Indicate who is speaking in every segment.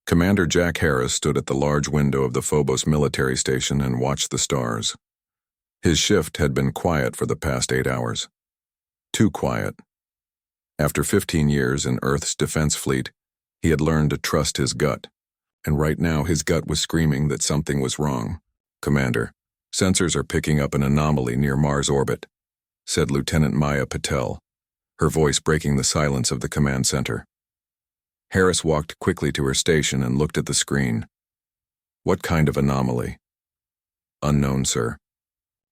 Speaker 1: Commander Jack Harris stood at the large window of the Phobos military station and watched the stars. His shift had been quiet for the past 8 hours. Too quiet. After 15 years in Earth's defense fleet, he had learned to trust his gut, and right now his gut was screaming that something was wrong. "Commander, sensors are picking up an anomaly near Mars orbit," said Lieutenant Maya Patel, her voice breaking the silence of the command center. Harris walked quickly to her station and looked at the screen. "What kind of anomaly?" "Unknown, sir.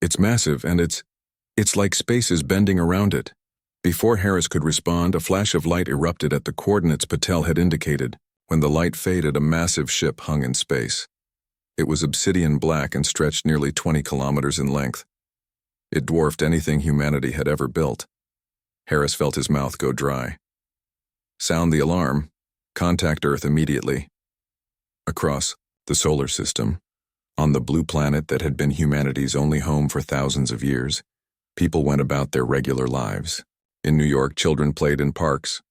Speaker 1: It's massive, and it's like space is bending around it." Before Harris could respond, a flash of light erupted at the coordinates Patel had indicated. When the light faded, a massive ship hung in space. It was obsidian black and stretched nearly 20 kilometers in length. It dwarfed anything humanity had ever built. Harris felt his mouth go dry. "Sound the alarm. Contact Earth immediately." Across the solar system, on the blue planet that had been humanity's only home for thousands of years, people went about their regular lives. In New York, children played in parks.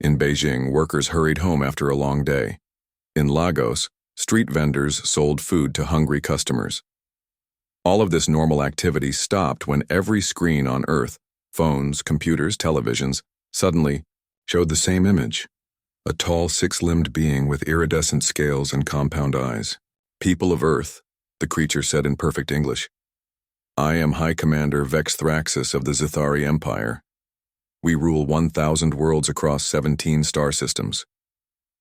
Speaker 1: In Beijing, workers hurried home after a long day. In Lagos, street vendors sold food to hungry customers. All of this normal activity stopped when every screen on Earth, phones, computers, televisions, suddenly showed the same image. A tall, six-limbed being with iridescent scales and compound eyes. "People of Earth," the creature said in perfect English. "I am High Commander Vex Thraxis of the Zithari Empire. We rule 1,000 worlds across 17 star systems.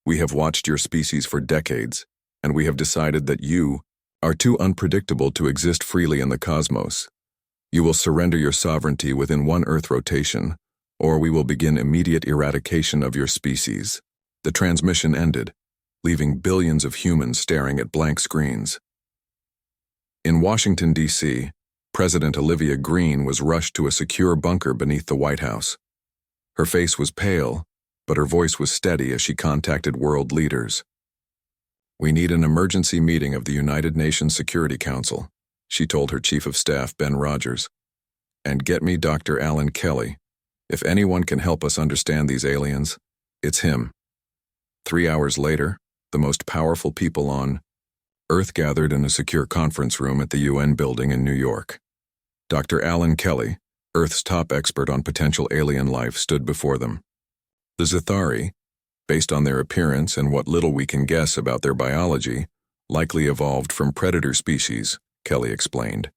Speaker 1: We have watched your species for decades, and we have decided that you are too unpredictable to exist freely in the cosmos. You will surrender your sovereignty within one Earth rotation, or we will begin immediate eradication of your species." The transmission ended, leaving billions of humans staring at blank screens. In Washington, D.C., President Olivia Green was rushed to a secure bunker beneath the White House. Her face was pale, but her voice was steady as she contacted world leaders. "We need an emergency meeting of the United Nations Security Council," she told her Chief of Staff, Ben Rogers. "And get me Dr. Alan Kelly. If anyone can help us understand these aliens, it's him." 3 hours later, the most powerful people on Earth gathered in a secure conference room at the UN building in New York. Dr. Alan Kelly, Earth's top expert on potential alien life, stood before them. "The Zithari, based on their appearance and what little we can guess about their biology, likely evolved from predator species," Kelly explained.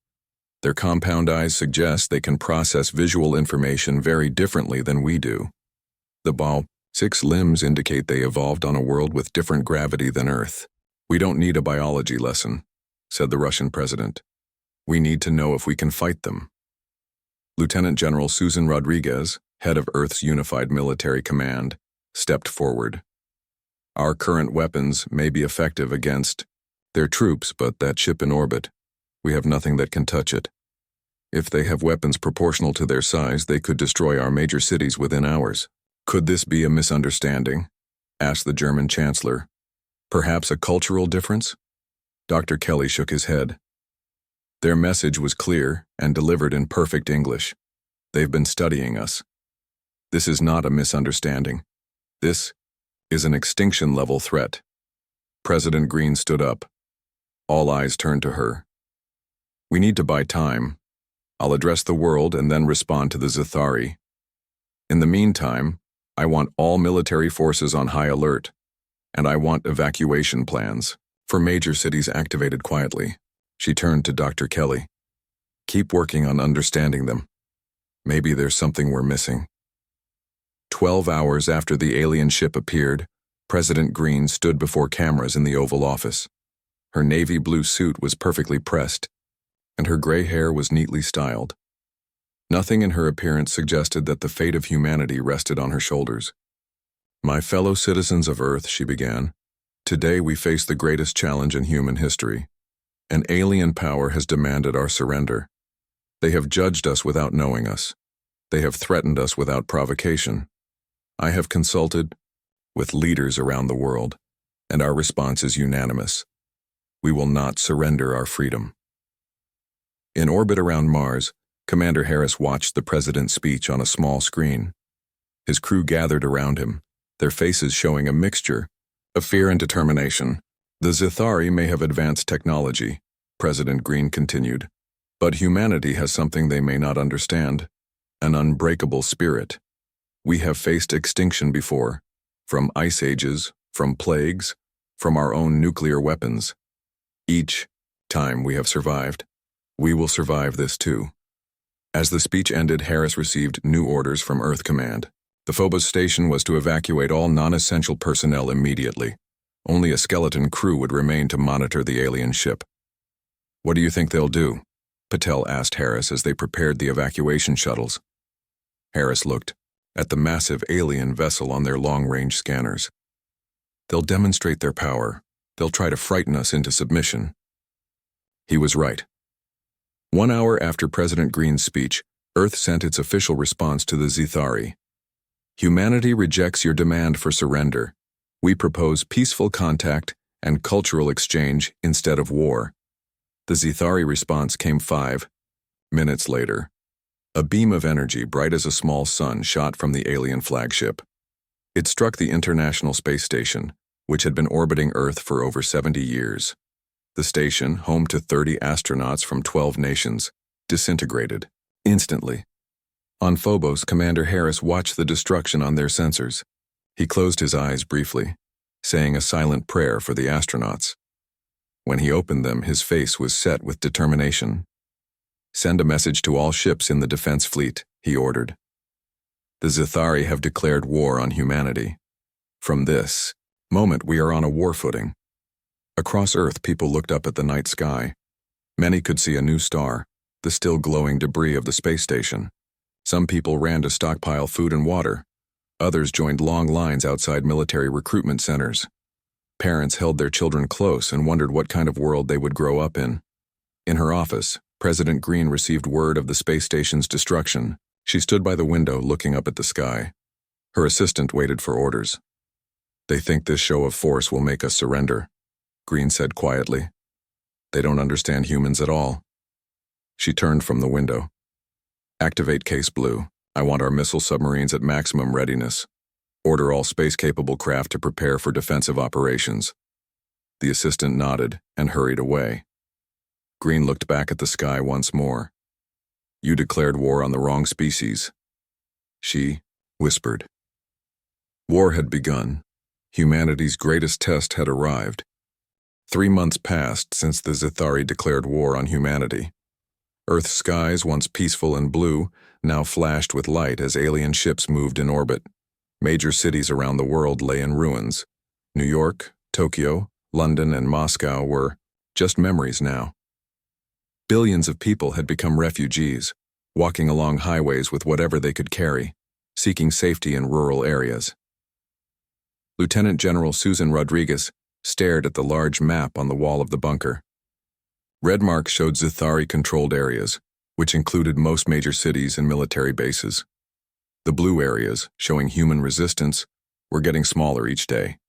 Speaker 1: "Their compound eyes suggest they can process visual information very differently than we do. The 6 limbs indicate they evolved on a world with different gravity than Earth." "We don't need a biology lesson," said the Russian president. "We need to know if we can fight them." Lieutenant General Susan Rodriguez, head of Earth's Unified Military Command, stepped forward. "Our current weapons may be effective against their troops, but that ship in orbit, we have nothing that can touch it. If they have weapons proportional to their size, they could destroy our major cities within hours." "Could this be a misunderstanding?" asked the German Chancellor. "Perhaps a cultural difference?" Dr. Kelly shook his head. "Their message was clear and delivered in perfect English. They've been studying us. This is not a misunderstanding. This is an extinction-level threat." President Green stood up. All eyes turned to her. "We need to buy time. I'll address the world and then respond to the Zithari. In the meantime, I want all military forces on high alert, and I want evacuation plans for major cities activated quietly." She turned to Dr. Kelly. "Keep working on understanding them. Maybe there's something we're missing." 12 hours after the alien ship appeared, President Green stood before cameras in the Oval Office. Her navy blue suit was perfectly pressed, and her gray hair was neatly styled. Nothing in her appearance suggested that the fate of humanity rested on her shoulders. "My fellow citizens of Earth," she began, "today we face the greatest challenge in human history. An alien power has demanded our surrender. They have judged us without knowing us. They have threatened us without provocation. I have consulted with leaders around the world, and our response is unanimous. We will not surrender our freedom." In orbit around Mars, Commander Harris watched the president's speech on a small screen. His crew gathered around him, their faces showing a mixture of fear and determination. The Zithari may have advanced technology, President Green continued, but humanity has something they may not understand, an unbreakable spirit. We have faced extinction before, from ice ages, from plagues, from our own nuclear weapons. Each time we have survived, we will survive this too. As the speech ended, Harris received new orders from Earth Command. The Phobos station was to evacuate all non-essential personnel immediately. Only a skeleton crew would remain to monitor the alien ship. "What do you think they'll do?" Patel asked Harris as they prepared the evacuation shuttles. Harris looked at the massive alien vessel on their long-range scanners. "They'll demonstrate their power. They'll try to frighten us into submission." He was right. 1 hour after President Green's speech, Earth sent its official response to the Zithari. "Humanity rejects your demand for surrender. We propose peaceful contact and cultural exchange instead of war." The Zithari response came 5 minutes later. A beam of energy bright as a small sun shot from the alien flagship. It struck the International Space Station, which had been orbiting Earth for over 70 years. The station, home to 30 astronauts from 12 nations, disintegrated instantly. On Phobos, Commander Harris watched the destruction on their sensors. He closed his eyes briefly, saying a silent prayer for the astronauts. When he opened them, his face was set with determination. "Send a message to all ships in the defense fleet," he ordered. "The Zithari have declared war on humanity. From this moment, we are on a war footing." Across Earth, people looked up at the night sky. Many could see a new star, the still glowing debris of the space station. Some people ran to stockpile food and water. Others joined long lines outside military recruitment centers. Parents held their children close and wondered what kind of world they would grow up in. In her office, President Green received word of the space station's destruction. She stood by the window looking up at the sky. Her assistant waited for orders. "They think this show of force will make us surrender," Green said quietly. "They don't understand humans at all." She turned from the window. "Activate Case Blue. I want our missile submarines at maximum readiness. Order all space-capable craft to prepare for defensive operations." The assistant nodded and hurried away. Green looked back at the sky once more. "You declared war on the wrong species," she whispered. War had begun. Humanity's greatest test had arrived. 3 months passed since the Zithari declared war on humanity. Earth's skies, once peaceful and blue, now flashed with light as alien ships moved in orbit. Major cities around the world lay in ruins. New York, Tokyo, London, and Moscow were just memories now. Billions of people had become refugees, walking along highways with whatever they could carry, seeking safety in rural areas. Lieutenant General Susan Rodriguez stared at the large map on the wall of the bunker. Red marks showed Zithari-controlled areas, which included most major cities and military bases. The blue areas, showing human resistance, were getting smaller each day.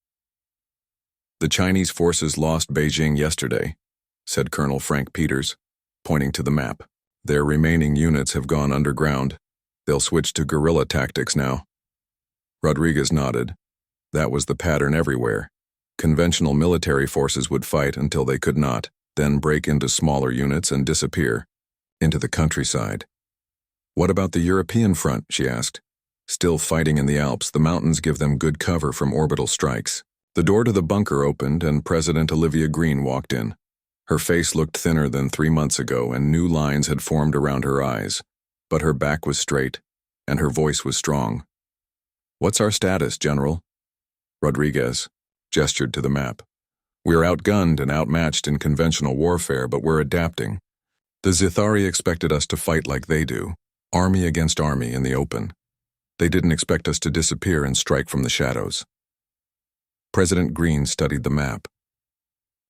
Speaker 1: "The Chinese forces lost Beijing yesterday," said Colonel Frank Peters, pointing to the map. "Their remaining units have gone underground. They'll switch to guerrilla tactics now." Rodriguez nodded. That was the pattern everywhere. Conventional military forces would fight until they could not, then break into smaller units and disappear into the countryside. "What about the European front?" she asked. "Still fighting in the Alps, the mountains give them good cover from orbital strikes." The door to the bunker opened and President Olivia Green walked in. Her face looked thinner than 3 months ago and new lines had formed around her eyes, but her back was straight and her voice was strong. "What's our status, General?" Rodriguez gestured to the map. "We're outgunned and outmatched in conventional warfare, but we're adapting. The Zithari expected us to fight like they do, army against army in the open. They didn't expect us to disappear and strike from the shadows." President Green studied the map.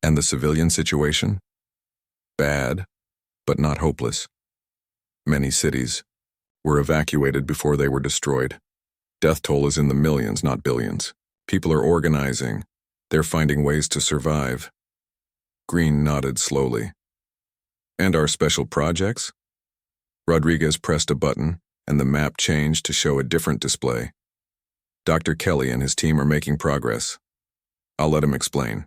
Speaker 1: "And the civilian situation?" "Bad, but not hopeless. Many cities were evacuated before they were destroyed. Death toll is in the millions, not billions. People are organizing. They're finding ways to survive." Green nodded slowly. "And our special projects?" Rodriguez pressed a button, and the map changed to show a different display. "Dr. Kelly and his team are making progress. I'll let him explain.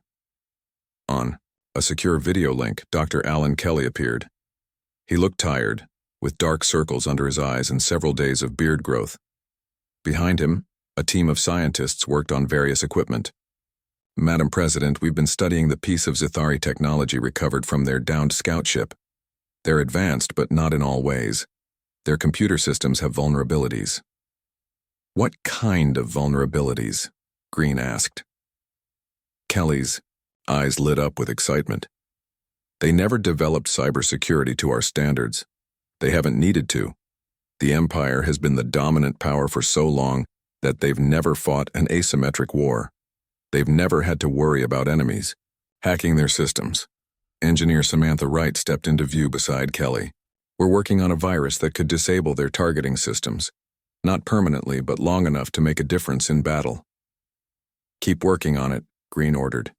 Speaker 1: On a secure video link, Dr. Alan Kelly appeared. He looked tired, with dark circles under his eyes and several days of beard growth. Behind him, a team of scientists worked on various equipment. Madam President, we've been studying the piece of Zithari technology recovered from their downed scout ship. They're advanced, but not in all ways. Their computer systems have vulnerabilities. What kind of vulnerabilities? Green asked. Kelly's eyes lit up with excitement. They never developed cybersecurity to our standards. They haven't needed to. The Empire has been the dominant power for so long that they've never fought an asymmetric war. They've never had to worry about enemies hacking their systems. Engineer Samantha Wright stepped into view beside Kelly. We're working on a virus that could disable their targeting systems. Not permanently, but long enough to make a difference in battle. Keep working on it, Green ordered.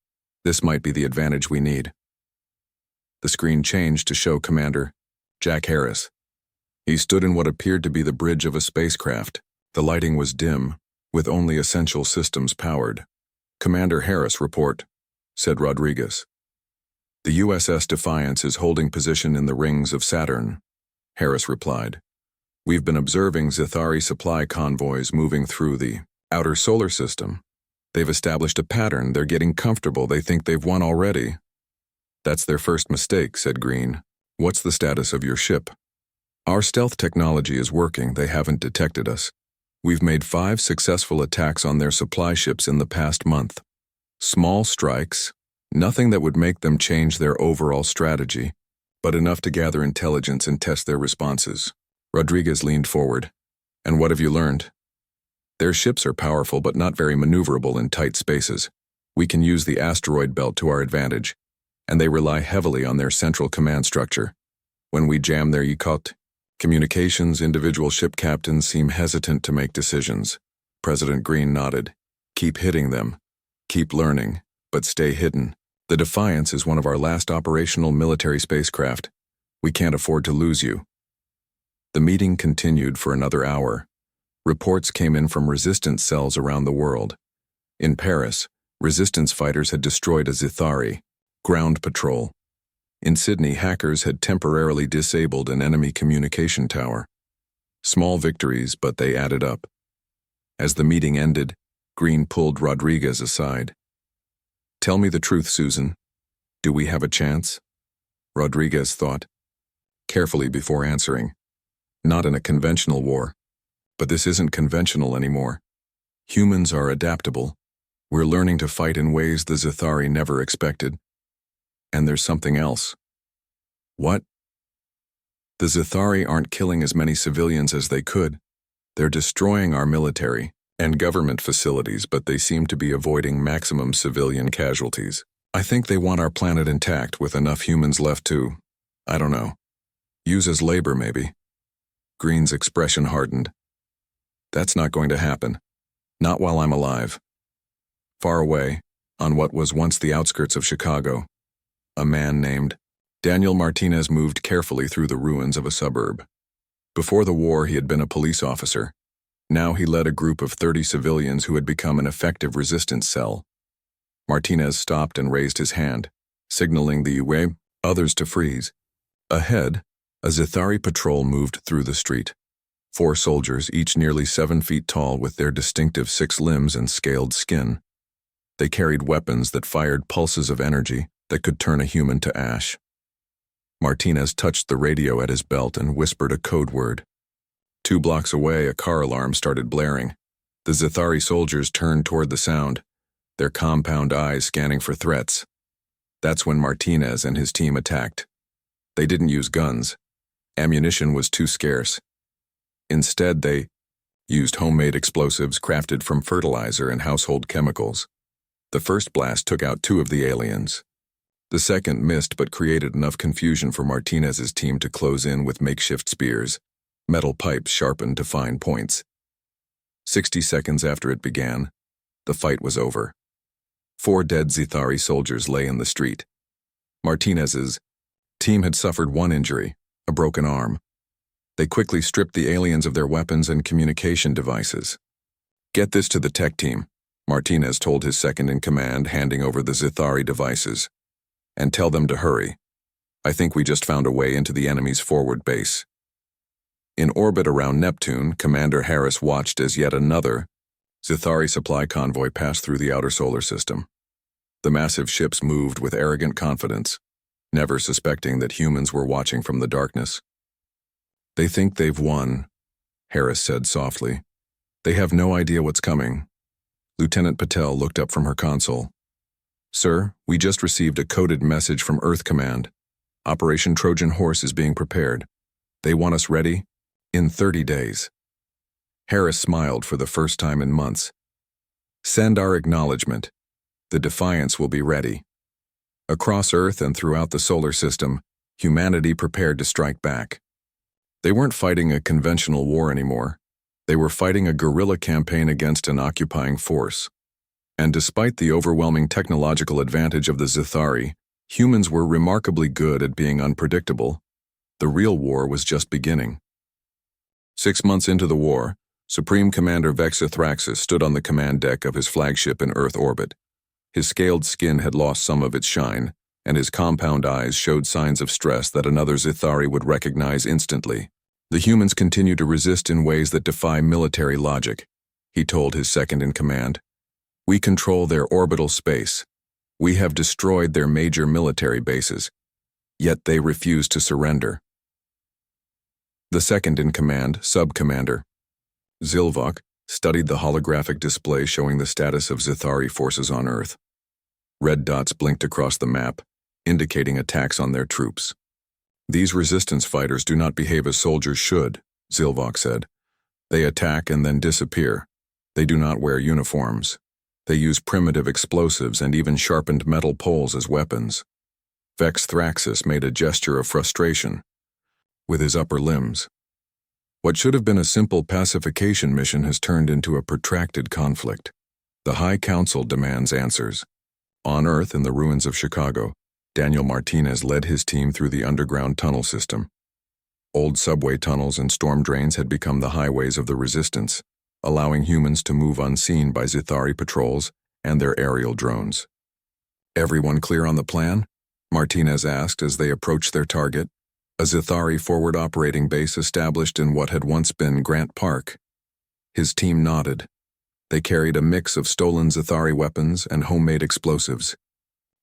Speaker 1: This might be the advantage we need. The screen changed to show Commander Jack Harris. He stood in what appeared to be the bridge of a spacecraft. The lighting was dim, with only essential systems powered. Commander Harris, report, said Rodriguez. The USS Defiance is holding position in the rings of Saturn, Harris replied. We've been observing Zithari supply convoys moving through the outer solar system. They've established a pattern. They're getting comfortable. They think they've won already. That's their first mistake, said Green. What's the status of your ship? Our stealth technology is working. They haven't detected us. We've made 5 successful attacks on their supply ships in the past month. Small strikes, nothing that would make them change their overall strategy, but enough to gather intelligence and test their responses. Rodriguez leaned forward. And what have you learned? Their ships are powerful but not very maneuverable in tight spaces. We can use the asteroid belt to our advantage, and they rely heavily on their central command structure. When we jam their Yikot communications, individual ship captains seem hesitant to make decisions. President Green nodded. Keep hitting them. Keep learning, but stay hidden. The Defiance is one of our last operational military spacecraft. We can't afford to lose you. The meeting continued for another hour. Reports came in from resistance cells around the world. In Paris, resistance fighters had destroyed a Zithari ground patrol. In Sydney, hackers had temporarily disabled an enemy communication tower. Small victories, but they added up. As the meeting ended, Green pulled Rodriguez aside. Tell me the truth, Susan. Do we have a chance? Rodriguez thought carefully before answering. Not in a conventional war. But this isn't conventional anymore. Humans are adaptable. We're learning to fight in ways the Zithari never expected. And there's something else. What? The Zithari aren't killing as many civilians as they could. They're destroying our military and government facilities, but they seem to be avoiding maximum civilian casualties. I think they want our planet intact with enough humans left to, I don't know, use as labor maybe. Green's expression hardened. That's not going to happen. Not while I'm alive. Far away, on what was once the outskirts of Chicago, a man named Daniel Martinez moved carefully through the ruins of a suburb. Before the war, he had been a police officer. Now he led a group of 30 civilians who had become an effective resistance cell. Martinez stopped and raised his hand, signaling the others to freeze. Ahead, a Zithari patrol moved through the street. 4 soldiers, each nearly 7 feet tall with their distinctive 6 limbs and scaled skin. They carried weapons that fired pulses of energy that could turn a human to ash. Martinez touched the radio at his belt and whispered a code word. 2 blocks away, a car alarm started blaring. The Zithari soldiers turned toward the sound, their compound eyes scanning for threats. That's when Martinez and his team attacked. They didn't use guns. Ammunition was too scarce. Instead, they used homemade explosives crafted from fertilizer and household chemicals. The first blast took out 2 of the aliens. The second missed but created enough confusion for Martinez's team to close in with makeshift spears, metal pipes sharpened to fine points. 60 seconds after it began, the fight was over. 4 dead Zithari soldiers lay in the street. Martinez's team had suffered 1 injury, a broken arm. They quickly stripped the aliens of their weapons and communication devices. Get this to the tech team, Martinez told his second-in-command, handing over the Zithari devices. "And tell them to hurry. I think we just found a way into the enemy's forward base." In orbit around Neptune, Commander Harris watched as yet another Zithari supply convoy passed through the outer solar system. The massive ships moved with arrogant confidence, never suspecting that humans were watching from the darkness. "They think they've won," Harris said softly. "They have no idea what's coming." Lieutenant Patel looked up from her console. "Sir, we just received a coded message from Earth Command. Operation Trojan Horse is being prepared. They want us ready in 30 days. Harris smiled for the first time in months. "Send our acknowledgement. The Defiance will be ready." Across Earth and throughout the solar system, humanity prepared to strike back. They weren't fighting a conventional war anymore. They were fighting a guerrilla campaign against an occupying force. And despite the overwhelming technological advantage of the Zithari, humans were remarkably good at being unpredictable. The real war was just beginning. 6 months into the war, Supreme Commander Vexithraxis stood on the command deck of his flagship in Earth orbit. His scaled skin had lost some of its shine, and his compound eyes showed signs of stress that another Zithari would recognize instantly. "The humans continue to resist in ways that defy military logic," he told his second-in-command. "We control their orbital space. We have destroyed their major military bases, yet they refuse to surrender." The second-in-command, Sub-Commander Zilvok, studied the holographic display showing the status of Zithari forces on Earth. Red dots blinked across the map, indicating attacks on their troops. "These resistance fighters do not behave as soldiers should," Zilvok said. "They attack and then disappear. They do not wear uniforms. They use primitive explosives and even sharpened metal poles as weapons." Vexithraxis made a gesture of frustration with his upper limbs. What should have been a simple pacification mission has turned into a protracted conflict. The High Council demands answers. On Earth, in the ruins of Chicago, Daniel Martinez led his team through the underground tunnel system. Old subway tunnels and storm drains had become the highways of the resistance, allowing humans to move unseen by Zithari patrols and their aerial drones. "Everyone clear on the plan?" Martinez asked as they approached their target, a Zithari forward operating base established in what had once been Grant Park. His team nodded. They carried a mix of stolen Zithari weapons and homemade explosives.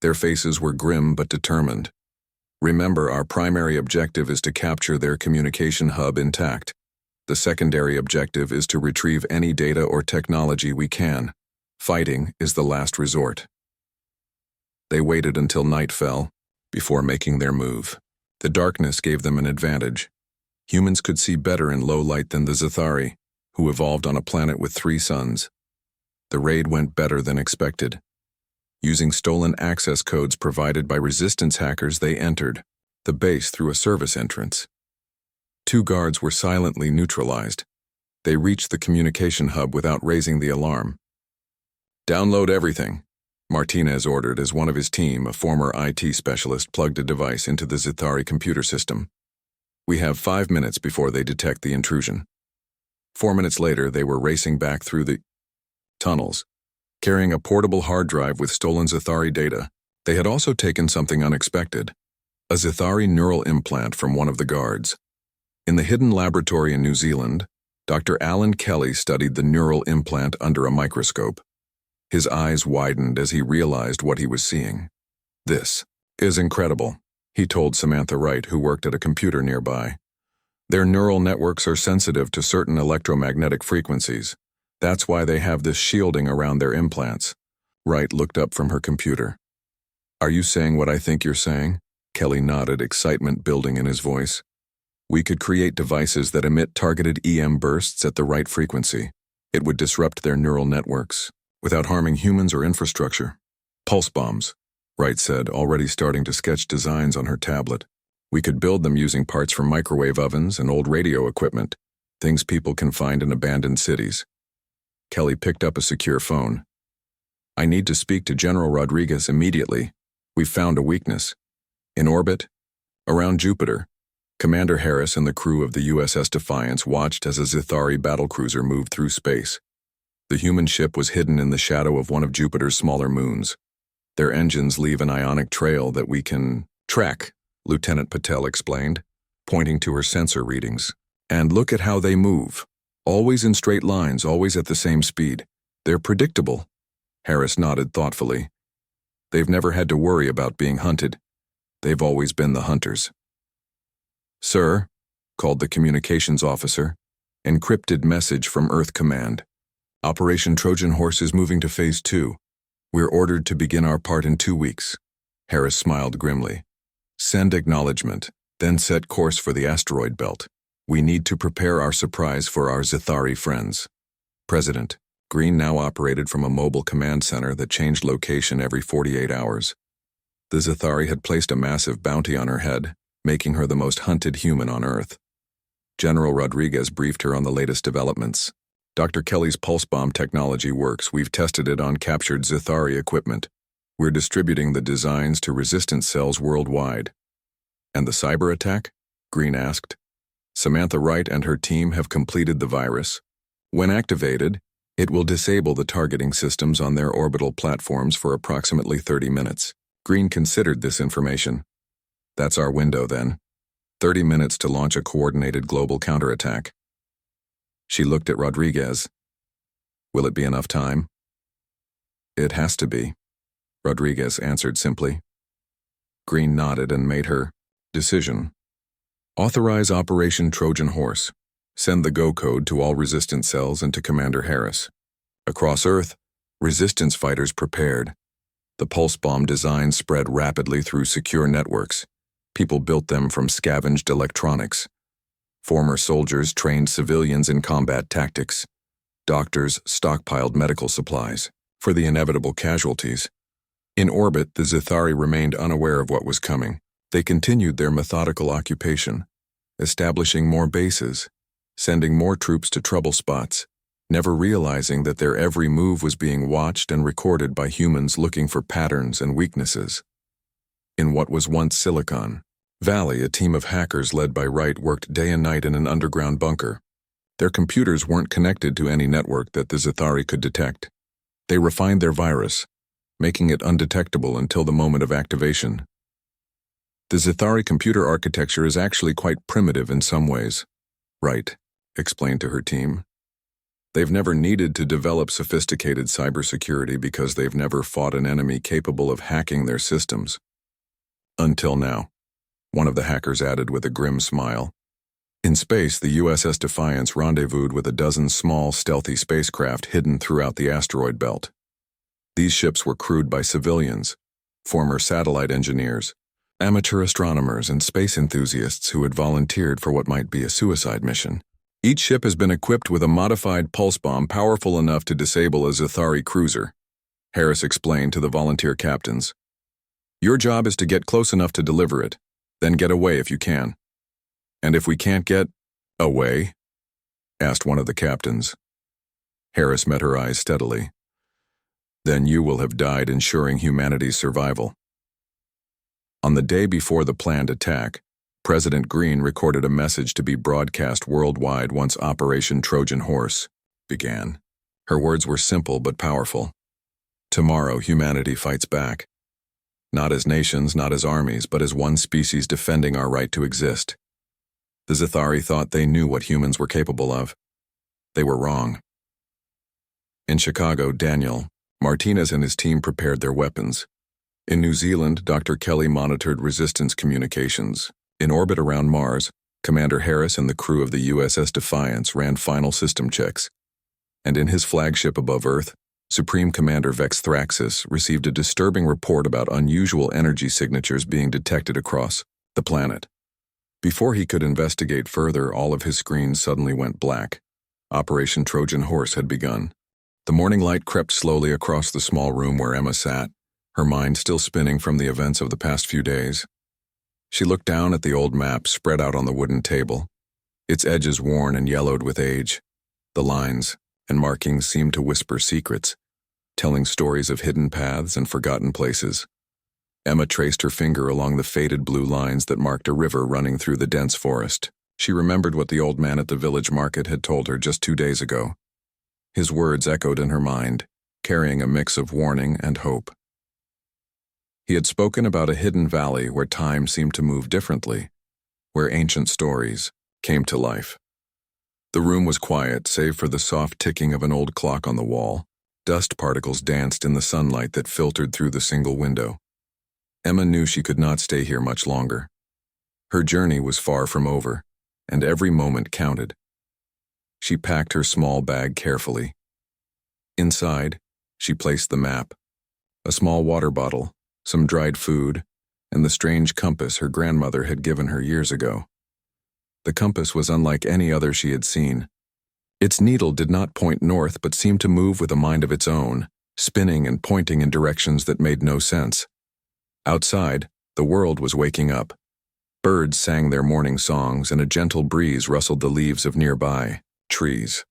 Speaker 1: Their faces were grim but determined. "Remember, our primary objective is to capture their communication hub intact. The secondary objective is to retrieve any data or technology we can. Fighting is the last resort." They waited until night fell before making their move. The darkness gave them an advantage. Humans could see better in low light than the Zithari, who evolved on a planet with 3 suns. The raid went better than expected. Using stolen access codes provided by resistance hackers, they entered the base through a service entrance. 2 guards were silently neutralized. They reached the communication hub without raising the alarm. "Download everything," Martinez ordered as one of his team, a former IT specialist, plugged a device into the Zithari computer system. "We have 5 minutes before they detect the intrusion." 4 minutes later, they were racing back through the tunnels, carrying a portable hard drive with stolen Zithari data. They had also taken something unexpected, a Zithari neural implant from one of the guards. In the hidden laboratory in New Zealand, Dr. Alan Kelly studied the neural implant under a microscope. His eyes widened as he realized what he was seeing. "This is incredible," he told Samantha Wright, who worked at a computer nearby. "Their neural networks are sensitive to certain electromagnetic frequencies. That's why they have this shielding around their implants." Wright looked up from her computer. "Are you saying what I think you're saying?" Kelly nodded, excitement building in his voice. "We could create devices that emit targeted EM bursts at the right frequency. It would disrupt their neural networks without harming humans or infrastructure. Pulse bombs," Wright said, already starting to sketch designs on her tablet. "We could build them using parts from microwave ovens and old radio equipment, things people can find in abandoned cities." Kelly picked up a secure phone. "I need to speak to General Rodriguez immediately. We've found a weakness. In orbit, around Jupiter." Commander Harris and the crew of the USS Defiance watched as a Zithari battlecruiser moved through space. The human ship was hidden in the shadow of one of Jupiter's smaller moons. Their engines leave an ionic trail that we can track, Lieutenant Patel explained, pointing to her sensor readings. And look at how they move. Always in straight lines, always at the same speed. They're predictable. Harris nodded thoughtfully. They've never had to worry about being hunted. They've always been the hunters. Sir, called the communications officer. Encrypted message from Earth Command. Operation Trojan Horse is moving to Phase 2. We're ordered to begin our part in 2 weeks. Harris smiled grimly. Send acknowledgement, then set course for the asteroid belt. We need to prepare our surprise for our Zithari friends. President, Green now operated from a mobile command center that changed location every 48 hours. The Zithari had placed a massive bounty on her head, making her the most hunted human on Earth. General Rodriguez briefed her on the latest developments. Dr. Kelly's pulse bomb technology works. We've tested it on captured Zithari equipment. We're distributing the designs to resistance cells worldwide. And the cyber attack? Green asked. Samantha Wright and her team have completed the virus. When activated, it will disable the targeting systems on their orbital platforms for approximately 30 minutes. Green considered this information. That's our window then. 30 minutes to launch a coordinated global counterattack. She looked at Rodriguez. Will it be enough time? It has to be, Rodriguez answered simply. Green nodded and made her decision. Authorize Operation Trojan Horse. Send the go code to all resistance cells and to Commander Harris. Across Earth, resistance fighters prepared. The pulse bomb design spread rapidly through secure networks. People built them from scavenged electronics. Former soldiers trained civilians in combat tactics. Doctors stockpiled medical supplies for the inevitable casualties. In orbit, the Zithari remained unaware of what was coming. They continued their methodical occupation, establishing more bases, sending more troops to trouble spots, never realizing that their every move was being watched and recorded by humans looking for patterns and weaknesses. In what was once Silicon Valley, a team of hackers led by Wright worked day and night in an underground bunker. Their computers weren't connected to any network that the Zithari could detect. They refined their virus, making it undetectable until the moment of activation. The Zithari computer architecture is actually quite primitive in some ways, Wright explained to her team. They've never needed to develop sophisticated cybersecurity because they've never fought an enemy capable of hacking their systems. Until now, one of the hackers added with a grim smile. In space, the USS Defiance rendezvoused with a dozen small, stealthy spacecraft hidden throughout the asteroid belt. These ships were crewed by civilians, former satellite engineers, amateur astronomers, and space enthusiasts who had volunteered for what might be a suicide mission. Each ship has been equipped with a modified pulse bomb powerful enough to disable a Zithari cruiser, Harris explained to the volunteer captains. Your job is to get close enough to deliver it, then get away if you can. And if we can't get away? Asked one of the captains. Harris met her eyes steadily. Then you will have died ensuring humanity's survival. On the day before the planned attack, President Green recorded a message to be broadcast worldwide once Operation Trojan Horse began. Her words were simple but powerful. Tomorrow humanity fights back. Not as nations, not as armies, but as one species defending our right to exist. The Zithari thought they knew what humans were capable of. They were wrong. In Chicago, Daniel Martinez and his team prepared their weapons. In New Zealand, Dr. Kelly monitored resistance communications. In orbit around Mars, Commander Harris and the crew of the USS Defiance ran final system checks. And in his flagship above Earth, Supreme Commander Vex Thraxis received a disturbing report about unusual energy signatures being detected across the planet. Before he could investigate further, all of his screens suddenly went black. Operation Trojan Horse had begun. The morning light crept slowly across the small room where Emma sat, her mind still spinning from the events of the past few days. She looked down at the old map spread out on the wooden table, its edges worn and yellowed with age. The lines and markings seemed to whisper secrets, telling stories of hidden paths and forgotten places. Emma traced her finger along the faded blue lines that marked a river running through the dense forest. She remembered what the old man at the village market had told her just 2 days ago. His words echoed in her mind, carrying a mix of warning and hope. He had spoken about a hidden valley where time seemed to move differently, where ancient stories came to life. The room was quiet, save for the soft ticking of an old clock on the wall. Dust particles danced in the sunlight that filtered through the single window. Emma knew she could not stay here much longer. Her journey was far from over, and every moment counted. She packed her small bag carefully. Inside, she placed the map, a small water bottle, some dried food, and the strange compass her grandmother had given her years ago. The compass was unlike any other she had seen. Its needle did not point north but seemed to move with a mind of its own, spinning and pointing in directions that made no sense. Outside, the world was waking up. Birds sang their morning songs and a gentle breeze rustled the leaves of nearby trees.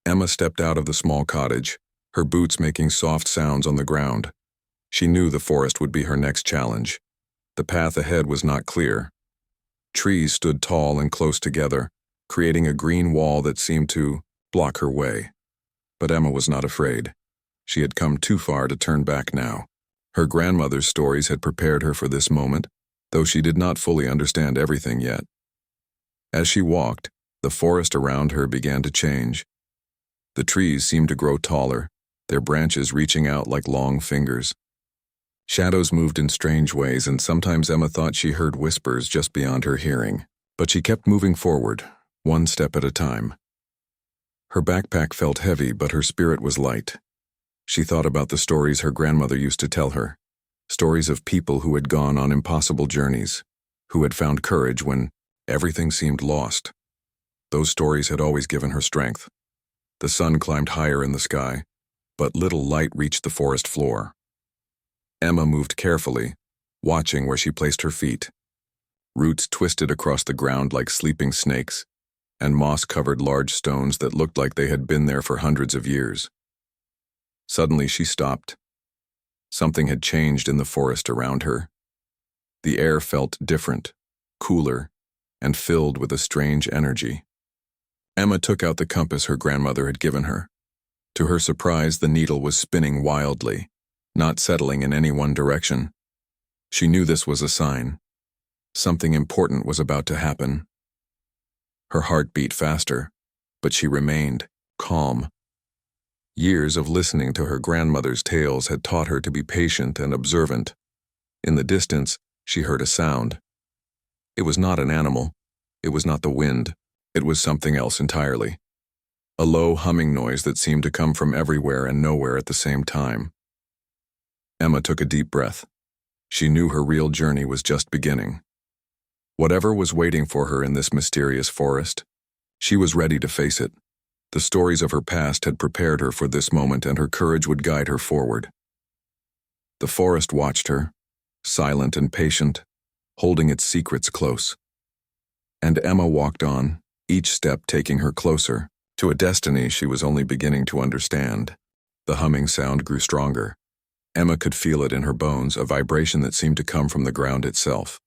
Speaker 1: Emma stepped out of the small cottage, her boots making soft sounds on the ground. She knew the forest would be her next challenge. The path ahead was not clear. Trees stood tall and close together, creating a green wall that seemed to block her way. But Emma was not afraid. She had come too far to turn back now. Her grandmother's stories had prepared her for this moment, though she did not fully understand everything yet. As she walked, the forest around her began to change. The trees seemed to grow taller, their branches reaching out like long fingers. Shadows moved in strange ways, and sometimes Emma thought she heard whispers just beyond her hearing. But she kept moving forward, one step at a time. Her backpack felt heavy, but her spirit was light. She thought about the stories her grandmother used to tell her, stories of people who had gone on impossible journeys, who had found courage when everything seemed lost. Those stories had always given her strength. The sun climbed higher in the sky, but little light reached the forest floor. Emma moved carefully, watching where she placed her feet. Roots twisted across the ground like sleeping snakes, and moss covered large stones that looked like they had been there for hundreds of years. Suddenly she stopped. Something had changed in the forest around her. The air felt different, cooler, and filled with a strange energy. Emma took out the compass her grandmother had given her. To her surprise, the needle was spinning wildly, not settling in any one direction. She knew this was a sign. Something important was about to happen. Her heart beat faster, but she remained calm. Years of listening to her grandmother's tales had taught her to be patient and observant. In the distance, she heard a sound. It was not an animal. It was not the wind. It was something else entirely. A low humming noise that seemed to come from everywhere and nowhere at the same time. Emma took a deep breath. She knew her real journey was just beginning. Whatever was waiting for her in this mysterious forest, she was ready to face it. The stories of her past had prepared her for this moment, and her courage would guide her forward. The forest watched her, silent and patient, holding its secrets close. And Emma walked on, each step taking her closer to a destiny she was only beginning to understand. The humming sound grew stronger. Emma could feel it in her bones, a vibration that seemed to come from the ground itself.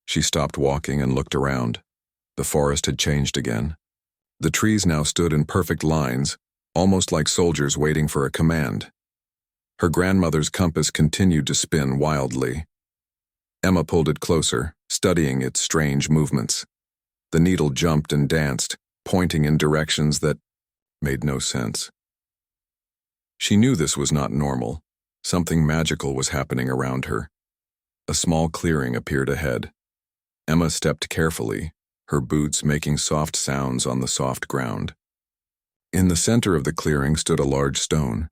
Speaker 1: She stopped walking and looked around. The forest had changed again. The trees now stood in perfect lines, almost like soldiers waiting for a command. Her grandmother's compass continued to spin wildly. Emma pulled it closer, studying its strange movements. The needle jumped and danced, pointing in directions that made no sense. She knew this was not normal. Something magical was happening around her. A small clearing appeared ahead. Emma stepped carefully, her boots making soft sounds on the soft ground. In the center of the clearing stood a large stone.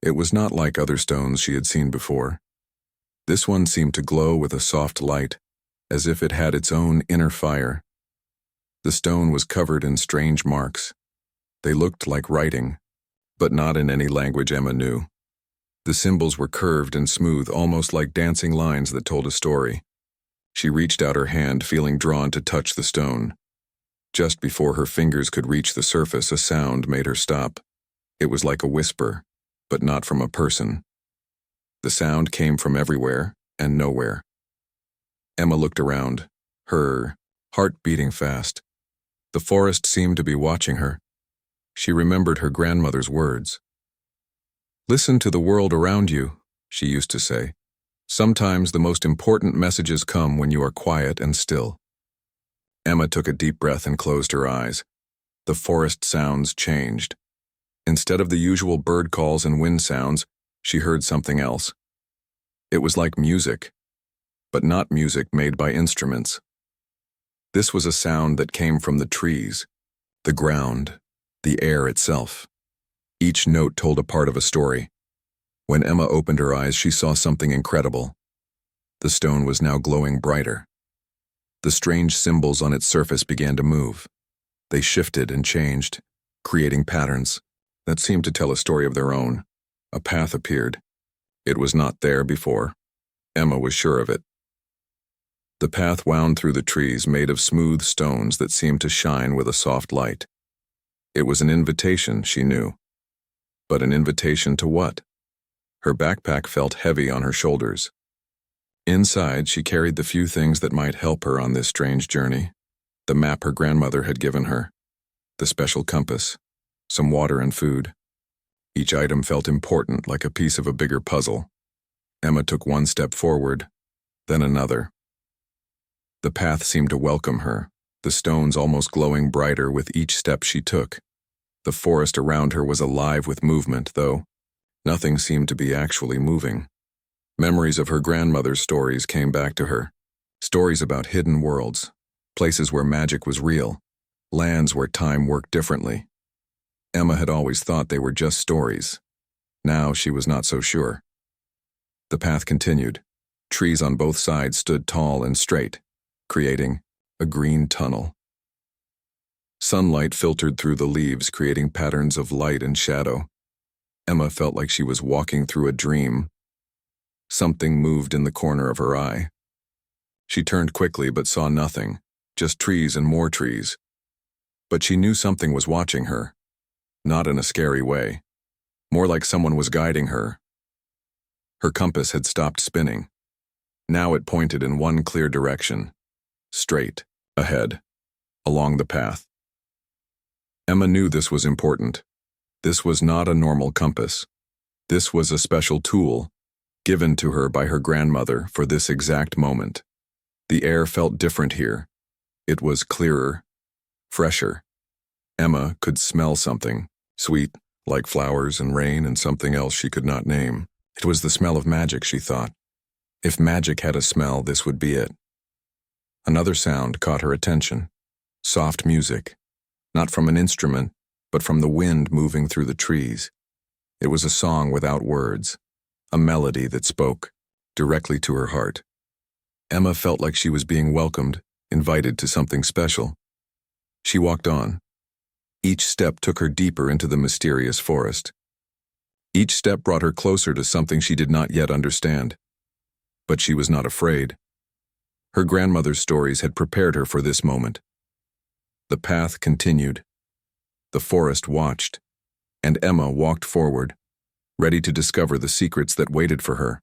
Speaker 1: It was not like other stones she had seen before. This one seemed to glow with a soft light, as if it had its own inner fire. The stone was covered in strange marks. They looked like writing, but not in any language Emma knew. The symbols were curved and smooth, almost like dancing lines that told a story. She reached out her hand, feeling drawn to touch the stone. Just before her fingers could reach the surface, a sound made her stop. It was like a whisper, but not from a person. The sound came from everywhere and nowhere. Emma looked around, her heart beating fast. The forest seemed to be watching her. She remembered her grandmother's words. "Listen to the world around you," she used to say. "Sometimes the most important messages come when you are quiet and still." Emma took a deep breath and closed her eyes. The forest sounds changed. Instead of the usual bird calls and wind sounds, she heard something else. It was like music, but not music made by instruments. This was a sound that came from the trees, the ground, the air itself. Each note told a part of a story. When Emma opened her eyes, she saw something incredible. The stone was now glowing brighter. The strange symbols on its surface began to move. They shifted and changed, creating patterns that seemed to tell a story of their own. A path appeared. It was not there before. Emma was sure of it. The path wound through the trees made of smooth stones that seemed to shine with a soft light. It was an invitation, she knew. But an invitation to what? Her backpack felt heavy on her shoulders. Inside, she carried the few things that might help her on this strange journey. The map her grandmother had given her, the special compass, some water and food. Each item felt important, like a piece of a bigger puzzle. Emma took one step forward, then another. The path seemed to welcome her, the stones almost glowing brighter with each step she took. The forest around her was alive with movement, though nothing seemed to be actually moving. Memories of her grandmother's stories came back to her. Stories about hidden worlds, places where magic was real, lands where time worked differently. Emma had always thought they were just stories. Now she was not so sure. The path continued. Trees on both sides stood tall and straight, creating a green tunnel. Sunlight filtered through the leaves, creating patterns of light and shadow. Emma felt like she was walking through a dream. Something moved in the corner of her eye. She turned quickly but saw nothing, just trees and more trees. But she knew something was watching her. Not in a scary way. More like someone was guiding her. Her compass had stopped spinning. Now it pointed in one clear direction. Straight, ahead, along the path. Emma knew this was important. This was not a normal compass. This was a special tool, given to her by her grandmother for this exact moment. The air felt different here. It was clearer, fresher. Emma could smell something, sweet, like flowers and rain and something else she could not name. It was the smell of magic, she thought. If magic had a smell, this would be it. Another sound caught her attention. Soft music. Not from an instrument, but from the wind moving through the trees. It was a song without words, a melody that spoke directly to her heart. Emma felt like she was being welcomed, invited to something special. She walked on. Each step took her deeper into the mysterious forest. Each step brought her closer to something she did not yet understand. But she was not afraid. Her grandmother's stories had prepared her for this moment. The path continued. The forest watched, and Emma walked forward, ready to discover the secrets that waited for her.